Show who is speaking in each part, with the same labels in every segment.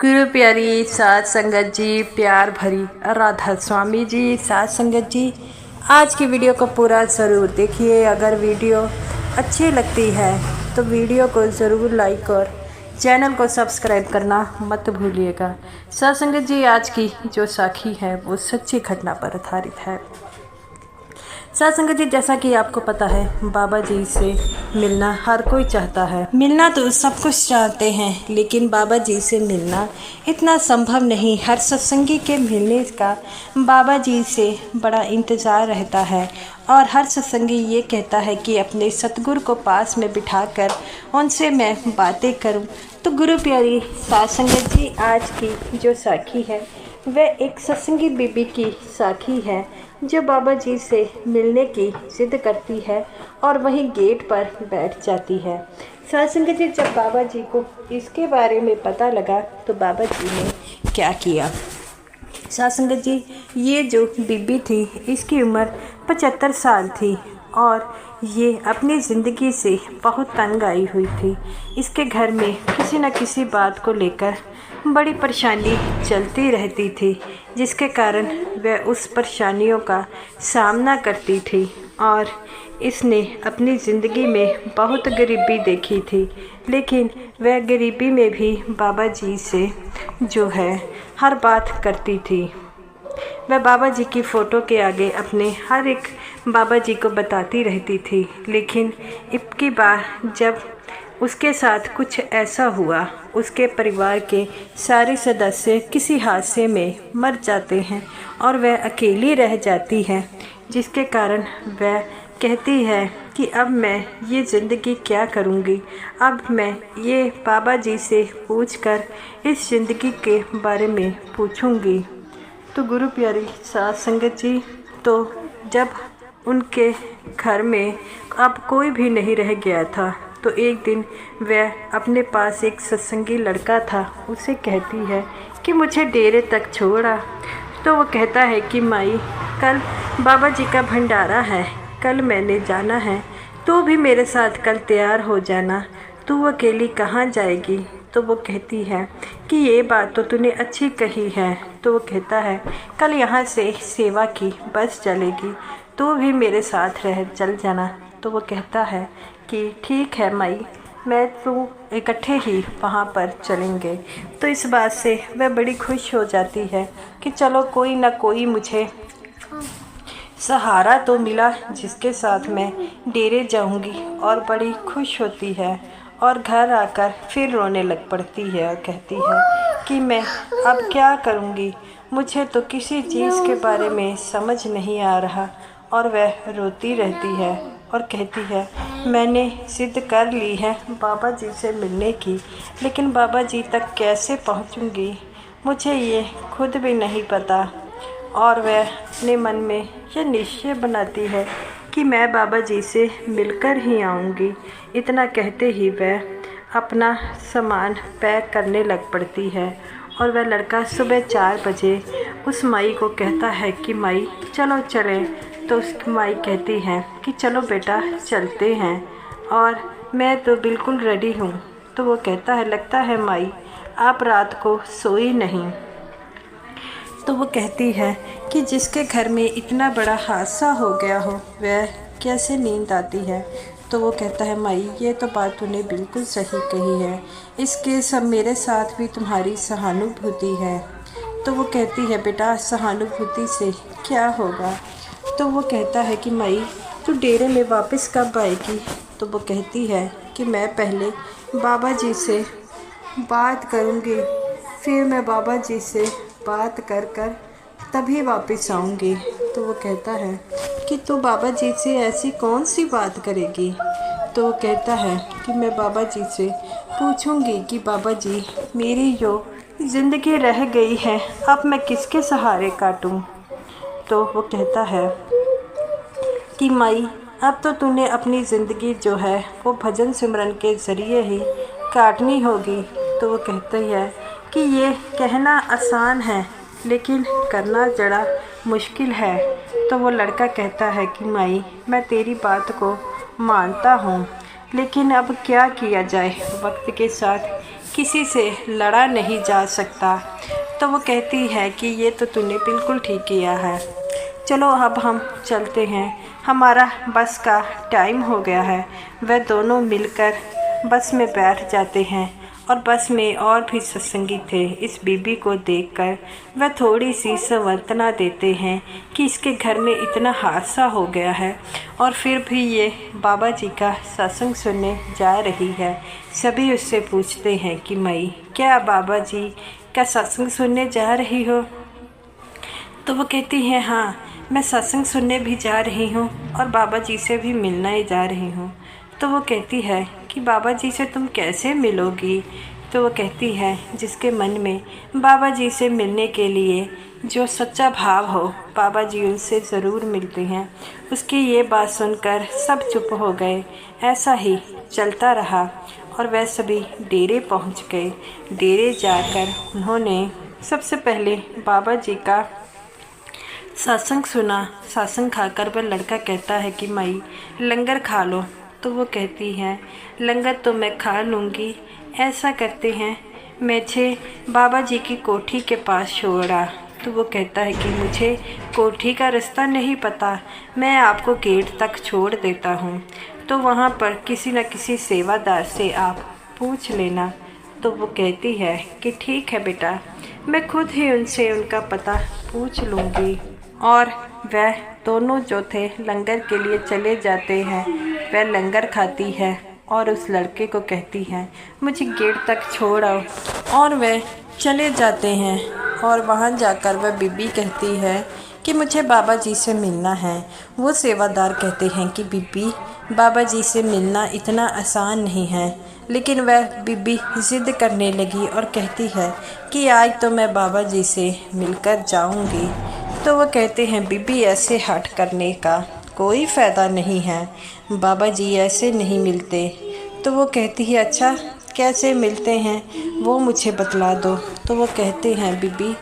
Speaker 1: गुरु प्यारी साध संगत जी, प्यार भरी राधा स्वामी जी, साध संगत जी, आज की वीडियो को पूरा ज़रूर देखिए। अगर वीडियो अच्छी लगती है तो वीडियो को ज़रूर लाइक और चैनल को सब्सक्राइब करना मत भूलिएगा। साध संगत जी, आज की जो साखी है वो सच्ची घटना पर आधारित है। साध संगत जी, जैसा कि आपको पता है, बाबा जी से मिलना हर कोई चाहता है। मिलना तो सब कुछ चाहते हैं, लेकिन बाबा जी से मिलना इतना संभव नहीं। हर सत्संगी के मिलने का बाबा जी से बड़ा इंतज़ार रहता है और हर सत्संगी ये कहता है कि अपने सतगुरु को पास में बिठाकर उनसे मैं बातें करूं। तो गुरु प्यारी साध संगत जी, आज की जो साखी है वह एक सत्संगी बीबी की साखी है जो बाबा जी से मिलने की जिद करती है और वहीं गेट पर बैठ जाती है। साध संगत जी, जब बाबा जी को इसके बारे में पता लगा तो बाबा जी ने क्या किया। साध संगत जी, ये जो बीबी थी इसकी उम्र 75 साल थी और ये अपनी ज़िंदगी से बहुत तंग आई हुई थी। इसके घर में किसी न किसी बात को लेकर बड़ी परेशानी चलती रहती थी, जिसके कारण वह उस परेशानियों का सामना करती थी और इसने अपनी ज़िंदगी में बहुत गरीबी देखी थी, लेकिन वह गरीबी में भी बाबा जी से जो है हर बात करती थी। वह बाबा जी की फ़ोटो के आगे अपने हर एक बाबा जी को बताती रहती थी, लेकिन इब्की बार जब उसके साथ कुछ ऐसा हुआ, उसके परिवार के सारे सदस्य किसी हादसे में मर जाते हैं और वह अकेली रह जाती है, जिसके कारण वह कहती है कि अब मैं ये ज़िंदगी क्या करूँगी। अब मैं ये बाबा जी से पूछकर इस ज़िंदगी के बारे में पूछूँगी। तो गुरु प्यारी साध संगत जी, तो जब उनके घर में अब कोई भी नहीं रह गया था तो एक दिन वह अपने पास एक सत्संगी लड़का था, उसे कहती है कि मुझे डेरे तक छोड़ा। तो वो कहता है कि माई, कल बाबा जी का भंडारा है, कल मैंने जाना है, तो भी मेरे साथ कल तैयार हो जाना, तू अकेली कहाँ जाएगी। तो वो कहती है कि ये बात तो तूने अच्छी कही है। तो वो कहता है कल यहाँ से सेवा की बस चलेगी, तू भी मेरे साथ रह चल जाना। तो वो कहता है कि ठीक है माई, मैं तू इकट्ठे ही वहाँ पर चलेंगे। तो इस बात से वह बड़ी खुश हो जाती है कि चलो कोई ना कोई मुझे सहारा तो मिला जिसके साथ मैं डेरे जाऊंगी, और बड़ी खुश होती है और घर आकर फिर रोने लग पड़ती है और कहती है कि मैं अब क्या करूंगी, मुझे तो किसी चीज़ के बारे में समझ नहीं आ रहा। और वह रोती रहती है और कहती है मैंने जिद कर ली है बाबा जी से मिलने की, लेकिन बाबा जी तक कैसे पहुंचूंगी, मुझे ये खुद भी नहीं पता। और वह अपने मन में यह निश्चय बनाती है कि मैं बाबा जी से मिलकर ही आऊँगी। इतना कहते ही वह अपना सामान पैक करने लग पड़ती है और वह लड़का सुबह 4 बजे उस माई को कहता है कि माई चलो चलें। तो उसकी माई कहती है कि चलो बेटा चलते हैं, और मैं तो बिल्कुल रेडी हूँ। तो वो कहता है लगता है माई आप रात को सोई नहीं। तो वो कहती है कि जिसके घर में इतना बड़ा हादसा हो गया हो वह कैसे नींद आती है। तो वो कहता है माई ये तो बात तूने बिल्कुल सही कही है, इसके सब मेरे साथ भी तुम्हारी सहानुभूति है। तो वो कहती है बेटा सहानुभूति से क्या होगा। तो वो कहता है कि माई तू डेरे में वापस कब आएगी। तो वो कहती है कि मैं पहले बाबा जी से बात करूँगी, फिर मैं बाबा जी से बात कर कर तभी वापस आऊँगी। तो वो कहता है कि तू बाबा जी से ऐसी कौन सी बात करेगी। तो वो कहता है कि मैं बाबा जी से पूछूँगी कि बाबा जी मेरी जो ज़िंदगी रह गई है अब मैं किसके सहारे काटूँ। तो वो कहता है कि माई अब तो तूने अपनी ज़िंदगी जो है वो भजन सिमरन के ज़रिए ही काटनी होगी। तो वो कहती है कि ये कहना आसान है लेकिन करना जरा मुश्किल है। तो वो लड़का कहता है कि माई मैं तेरी बात को मानता हूँ, लेकिन अब क्या किया जाए, वक्त के साथ किसी से लड़ा नहीं जा सकता। तो वो कहती है कि ये तो तूने बिल्कुल ठीक किया है, चलो अब हम चलते हैं, हमारा बस का टाइम हो गया है। वह दोनों मिलकर बस में बैठ जाते हैं और बस में और भी सत्संगी थे। इस बीबी को देखकर वह थोड़ी सी सांत्वना देते हैं कि इसके घर में इतना हादसा हो गया है और फिर भी ये बाबा जी का सत्संग सुनने जा रही है। सभी उससे पूछते हैं कि मई, क्या बाबा जी का सत्संग सुनने जा रही हो? तो वो कहती है, हाँ, मैं सत्संग सुनने भी जा रही हूँ और बाबा जी से भी मिलना ही जा रही हूँ। तो वो कहती है कि बाबा जी से तुम कैसे मिलोगी? तो वो कहती है, जिसके मन में बाबा जी से मिलने के लिए जो सच्चा भाव हो, बाबा जी उनसे ज़रूर मिलते हैं। उसकी ये बात सुनकर सब चुप हो गए। ऐसा ही चलता रहा और वह सभी डेरे पहुंच गए। डेरे जाकर उन्होंने सबसे पहले बाबा जी का सत्संग सुना। सत्संग खाकर वह लड़का कहता है कि माई, लंगर खा लो। तो वो कहती है, लंगर तो मैं खा लूँगी। ऐसा करते हैं, मुझे बाबा जी की कोठी के पास छोड़ा। तो वो कहता है कि मुझे कोठी का रास्ता नहीं पता, मैं आपको गेट तक छोड़ देता हूँ, तो वहाँ पर किसी न किसी सेवादार से आप पूछ लेना। तो वो कहती है कि ठीक है बेटा, मैं खुद ही उनसे उनका पता पूछ लूँगी। और वह दोनों जो थे लंगर के लिए चले जाते हैं। वह लंगर खाती है और उस लड़के को कहती है, मुझे गेट तक छोड़ आओ। और वह चले जाते हैं और वहाँ जाकर वह बीबी कहती है कि मुझे बाबा जी से मिलना है। वो सेवादार कहते हैं कि बीबी, बाबा जी से मिलना इतना आसान नहीं है। लेकिन वह बीबी ज़िद करने लगी और कहती है कि आज तो मैं बाबा जी से मिलकर जाऊंगी। तो वो कहते हैं, बीबी ऐसे हट करने का कोई फ़ायदा नहीं है, बाबा जी ऐसे नहीं मिलते। तो वो कहती है, अच्छा कैसे मिलते हैं वो मुझे बतला दो। तो वो कहते हैं, बीबी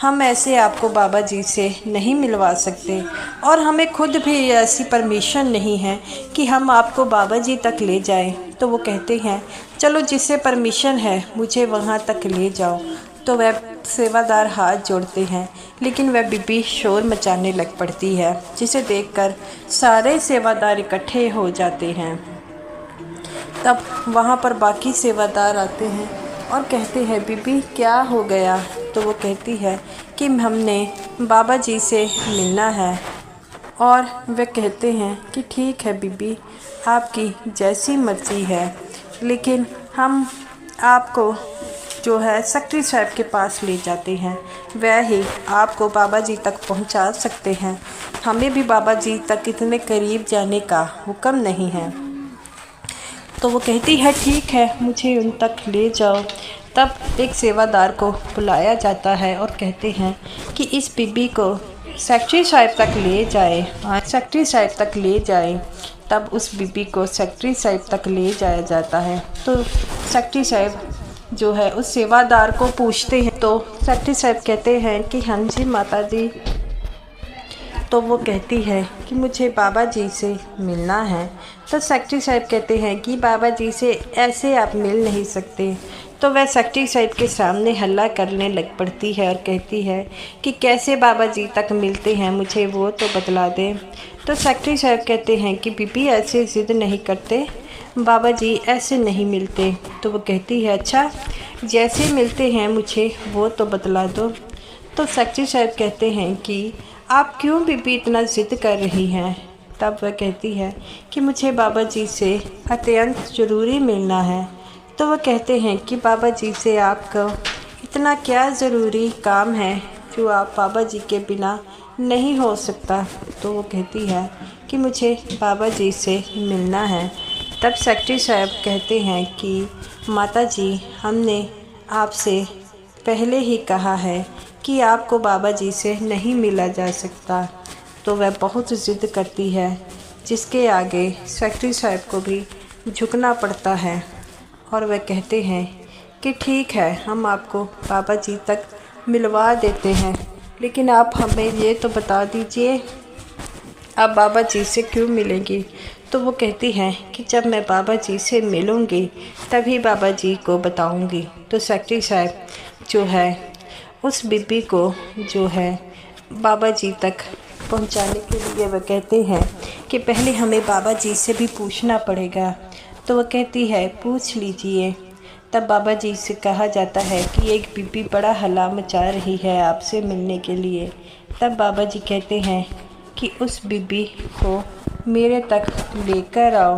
Speaker 1: हम ऐसे आपको बाबा जी से नहीं मिलवा सकते और हमें खुद भी ऐसी परमिशन नहीं है कि हम आपको बाबा जी तक ले जाएं। तो वो कहते हैं, चलो जिससे परमिशन है मुझे वहाँ तक ले जाओ। तो वह सेवादार हाथ जोड़ते हैं, लेकिन वह बीबी शोर मचाने लग पड़ती है, जिसे देखकर सारे सेवादार इकट्ठे हो जाते हैं। तब वहाँ पर बाकी सेवादार आते हैं और कहते हैं, बीबी क्या हो गया? तो वो कहती है कि हमने बाबा जी से मिलना है। और वे कहते हैं कि ठीक है बीबी, आपकी जैसी मर्ज़ी है, लेकिन हम आपको जो है सेक्रेटरी साहब के पास ले जाते हैं, वह ही आपको बाबा जी तक पहुंचा सकते हैं। हमें भी बाबा जी तक इतने करीब जाने का हुक्म नहीं है। तो वो कहती है, ठीक है, मुझे उन तक ले जाओ। तब एक सेवादार को बुलाया जाता है और कहते हैं कि इस बीबी को सेक्रेटरी साहब तक ले जाए। सेक्रेटरी साहब तक ले जाए। तब उस बीबी को सेक्रेटरी साहब तक ले जाया जाता है। तो सेक्रेटरी साहब जो है उस सेवादार को पूछते हैं। तो सेक्रेटरी साहब कहते हैं कि हाँ जी माता जी। तो वो कहती है कि मुझे बाबा जी से मिलना है। तो सेक्रेटरी साहब कहते हैं कि बाबा जी से ऐसे आप मिल नहीं सकते। तो वह सेक्रेटरी साहब के सामने हल्ला करने लग पड़ती है और कहती है कि कैसे बाबा जी तक मिलते हैं, मुझे वो तो बतला दें। तो सेक्रेटरी साहब कहते हैं कि बीबी ऐसे ज़िद नहीं करते, बाबा जी ऐसे नहीं मिलते। तो वो कहती है, अच्छा जैसे मिलते हैं मुझे वो तो बतला दो। तो सेक्रेटरी साहब कहते हैं कि आप क्यों बीबी इतना ज़िद कर रही हैं? तब वह कहती है कि मुझे बाबा जी से अत्यंत ज़रूरी मिलना है। तो वह कहते हैं कि बाबा जी से आपको इतना क्या ज़रूरी काम है जो आप बाबा जी के बिना नहीं हो सकता। तो वो कहती है कि मुझे बाबा जी से मिलना है। तब सेक्रेटरी साहब कहते हैं कि माता जी, हमने आपसे पहले ही कहा है कि आपको बाबा जी से नहीं मिला जा सकता। तो वह बहुत ज़िद करती है, जिसके आगे सेक्रेटरी साहब को भी झुकना पड़ता है। और वह कहते हैं कि ठीक है, हम आपको बाबा जी तक मिलवा देते हैं, लेकिन आप हमें ये तो बता दीजिए आप बाबा जी से क्यों मिलेंगी। तो वो कहती है कि जब मैं बाबा जी से मिलूँगी तभी बाबा जी को बताऊँगी। तो सेक्रेटरी साहब जो है उस बीबी को जो है बाबा जी तक पहुंचाने के लिए वह कहते हैं कि पहले हमें बाबा जी से भी पूछना पड़ेगा। तो वह कहती है पूछ लीजिए। तब बाबा जी से कहा जाता है कि एक बीबी बड़ा हल्ला मचा रही है आपसे मिलने के लिए। तब बाबा जी कहते हैं कि उस बीबी को मेरे तक लेकर आओ।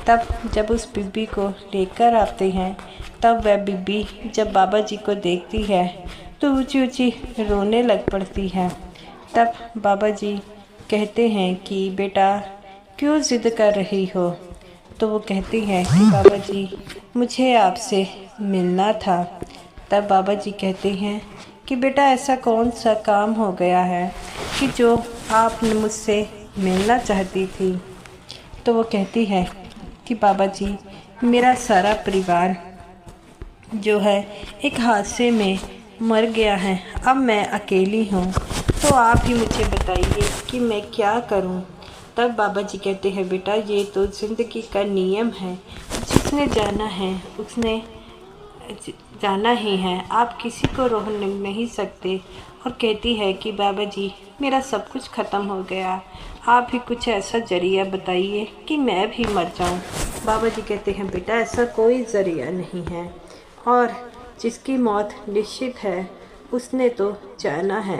Speaker 1: तब जब उस बीबी को लेकर आते हैं तब वह बीबी जब बाबा जी को देखती है तो ऊंची ऊंची रोने लग पड़ती है। तब बाबा जी कहते हैं कि बेटा क्यों ज़िद कर रही हो। तो वो कहती है कि बाबा जी मुझे आपसे मिलना था। तब बाबा जी कहते हैं कि बेटा ऐसा कौन सा काम हो गया है कि जो आपने मुझसे मिलना चाहती थी। तो वो कहती है कि बाबा जी मेरा सारा परिवार जो है एक हादसे में मर गया है, अब मैं अकेली हूँ, तो आप ही मुझे बताइए कि मैं क्या करूँ। तब बाबा जी कहते हैं बेटा ये तो ज़िंदगी का नियम है, जिसने जाना है उसने जाना ही है, आप किसी को रोक नहीं सकते। और कहती है कि बाबा जी मेरा सब कुछ ख़त्म हो गया, आप ही कुछ ऐसा ज़रिया बताइए कि मैं भी मर जाऊं। बाबा जी कहते हैं बेटा ऐसा कोई ज़रिया नहीं है, और जिसकी मौत निश्चित है उसने तो जाना है,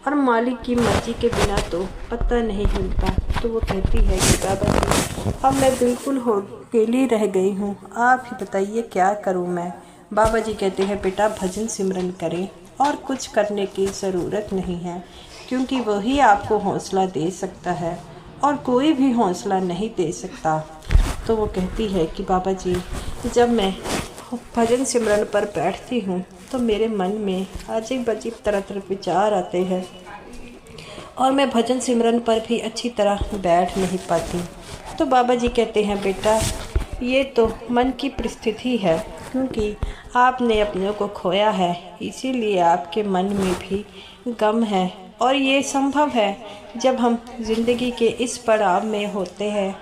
Speaker 1: और मालिक की मर्ज़ी के बिना तो पता नहीं हिलता। तो वो कहती है कि बाबा जी अब मैं बिल्कुल अकेली रह गई हूँ, आप ही बताइए क्या करूँ मैं। बाबा जी कहते हैं बेटा भजन सिमरन करें, और कुछ करने की ज़रूरत नहीं है, क्योंकि वही आपको हौसला दे सकता है और कोई भी हौसला नहीं दे सकता। तो वो कहती है कि बाबा जी जब मैं भजन सिमरन पर बैठती हूँ तो मेरे मन में अजीब अजीब तरह तरह विचार आते हैं, और मैं भजन सिमरन पर भी अच्छी तरह बैठ नहीं पाती। तो बाबा जी कहते हैं बेटा ये तो मन की परिस्थिति है, क्योंकि आपने अपनों को खोया है, इसीलिए आपके मन में भी गम है, और ये संभव है जब हम ज़िंदगी के इस पड़ाव में होते हैं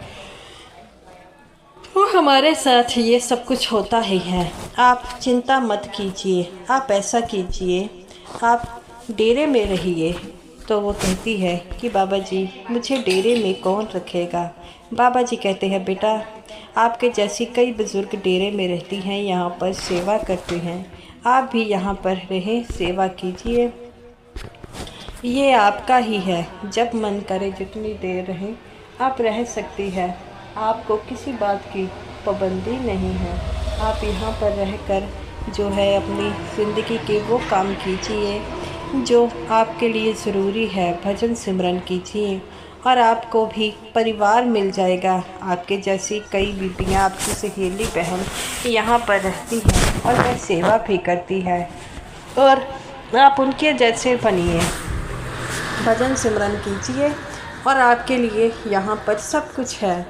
Speaker 1: तो हमारे साथ ये सब कुछ होता ही है। आप चिंता मत कीजिए, आप ऐसा कीजिए, आप डेरे में रहिए। तो वो कहती है कि बाबा जी मुझे डेरे में कौन रखेगा। बाबा जी कहते हैं बेटा आपके जैसी कई बुज़ुर्ग डेरे में रहती हैं, यहाँ पर सेवा करती हैं, आप भी यहाँ पर रहें, सेवा कीजिए, ये आपका ही है, जब मन करे जितनी देर रहे आप रह सकती है, आपको किसी बात की पाबंदी नहीं है, आप यहाँ पर रहकर जो है अपनी ज़िंदगी के वो काम कीजिए जो आपके लिए ज़रूरी है, भजन सिमरन कीजिए, और आपको भी परिवार मिल जाएगा। आपके जैसी कई बीबियाँ, आपकी सहेली बहन यहाँ पर रहती हैं और वह सेवा भी करती है, और आप उनके जैसे बनिए, भजन सिमरन कीजिए, और आपके लिए यहाँ पर सब कुछ है,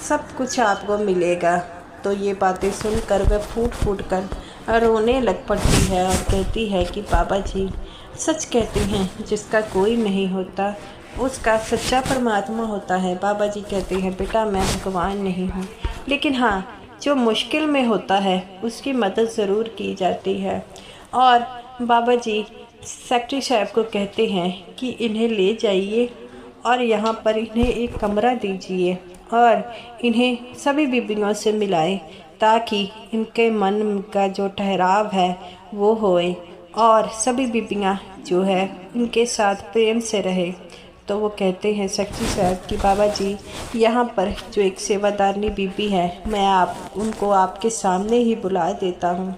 Speaker 1: सब कुछ आपको मिलेगा। तो ये बातें सुनकर वह फूट फूट कर रोने लग पड़ती है और कहती है कि बाबा जी सच कहते हैं जिसका कोई नहीं होता उसका सच्चा परमात्मा होता है। बाबा जी कहते हैं बेटा मैं भगवान नहीं हूँ, लेकिन हाँ जो मुश्किल में होता है उसकी मदद ज़रूर की जाती है। और बाबा जी सेक्रेटरी साहब को कहते हैं कि इन्हें ले जाइए और यहाँ पर इन्हें एक कमरा दीजिए और इन्हें सभी बीबियों से मिलाएं, ताकि इनके मन का जो ठहराव है वो होए और सभी बीबियाँ जो है इनके साथ प्रेम से रहे। तो वो कहते हैं सेक्रेटरी साहब कि बाबा जी यहाँ पर जो एक सेवादारनी बीबी है मैं उनको आपके सामने ही बुला देता हूँ।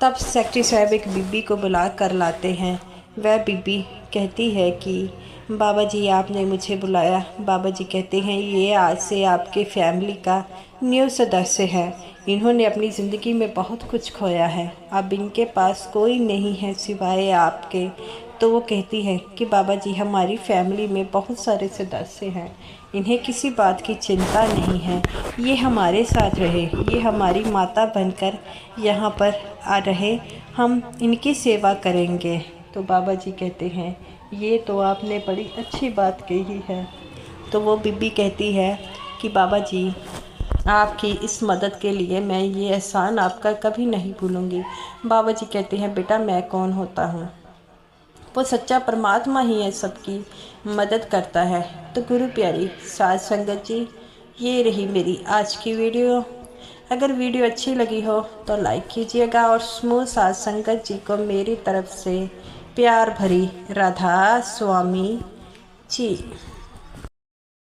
Speaker 1: तब सेक्रेटरी साहब एक बीबी को बुला कर लाते हैं। वह बीबी कहती है कि बाबा जी आपने मुझे बुलाया। बाबा जी कहते हैं ये आज से आपके फैमिली का न्यू सदस्य है, इन्होंने अपनी ज़िंदगी में बहुत कुछ खोया है, अब इनके पास कोई नहीं है सिवाय आपके। तो वो कहती है कि बाबा जी हमारी फैमिली में बहुत सारे सदस्य हैं, इन्हें किसी बात की चिंता नहीं है, ये हमारे साथ रहे, ये हमारी माता बनकर यहाँ पर आ रहे, हम इनकी सेवा करेंगे। तो बाबा जी कहते हैं ये तो आपने बड़ी अच्छी बात कही है, तो वो बीबी कहती है कि बाबा जी, आपकी इस मदद के लिए मैं ये एहसान आपका कभी नहीं भूलूंगी। बाबा जी कहते हैं, बेटा मैं कौन होता हूँ, वो सच्चा परमात्मा ही है, सबकी मदद करता है। तो गुरु प्यारी साध संगत जी, ये रही मेरी आज की वीडियो। अगर वीडियो अच्छी लगी हो तो लाइक कीजिएगा और समूह साध संगत जी को मेरी तरफ से प्यार भरी राधा स्वामी जी।